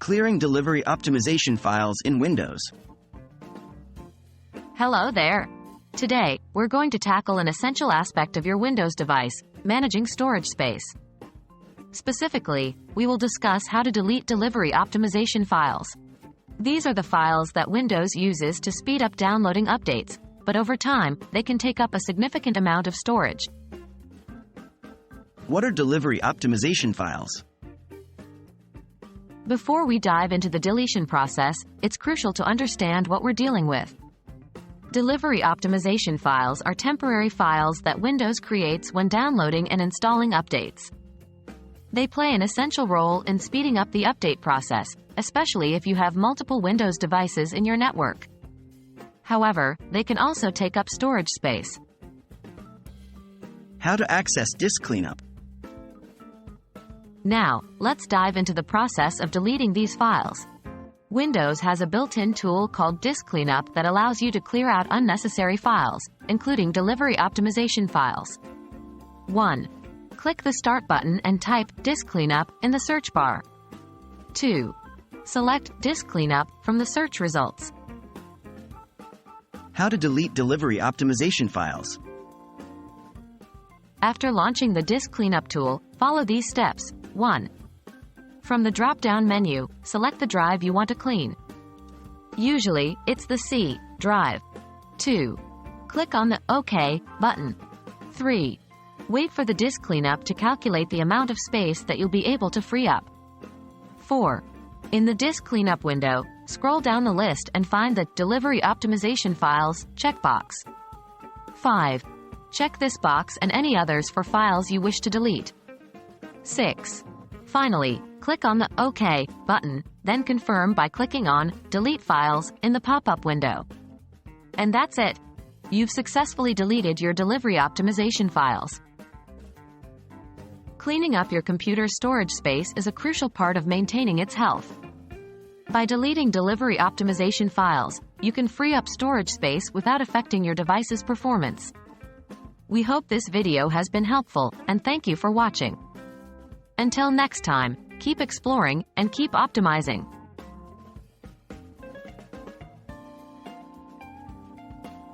Clearing delivery optimization files in Windows. Hello there. Today, we're going to tackle an essential aspect of your Windows device, managing storage space. Specifically, we will discuss how to delete delivery optimization files. These are the files that Windows uses to speed up downloading updates, but over time, they can take up a significant amount of storage. What are delivery optimization files? Before we dive into the deletion process, it's crucial to understand what we're dealing with. Delivery optimization files are temporary files that Windows creates when downloading and installing updates. They play an essential role in speeding up the update process, especially if you have multiple Windows devices in your network. However, they can also take up storage space. How to access disk cleanup. Now, let's dive into the process of deleting these files. Windows has a built-in tool called Disk Cleanup that allows you to clear out unnecessary files, including delivery optimization files. 1. Click the Start button and type Disk Cleanup in the search bar. 2. Select Disk Cleanup from the search results. How to delete delivery optimization files. After launching the Disk Cleanup tool, follow these steps. 1. From the drop-down menu, select the drive you want to clean. Usually, it's the C drive. 2. Click on the OK button. 3. Wait for the disk cleanup to calculate the amount of space that you'll be able to free up. 4. In the disk cleanup window, scroll down the list and find the Delivery Optimization Files checkbox. 5. Check this box and any others for files you wish to delete. 6. Finally, click on the OK button, then confirm by clicking on Delete Files in the pop-up window. And that's it. You've successfully deleted your delivery optimization files. Cleaning up your computer's storage space is a crucial part of maintaining its health. By deleting delivery optimization files, you can free up storage space without affecting your device's performance. We hope this video has been helpful, and thank you for watching. Until next time, keep exploring and keep optimizing.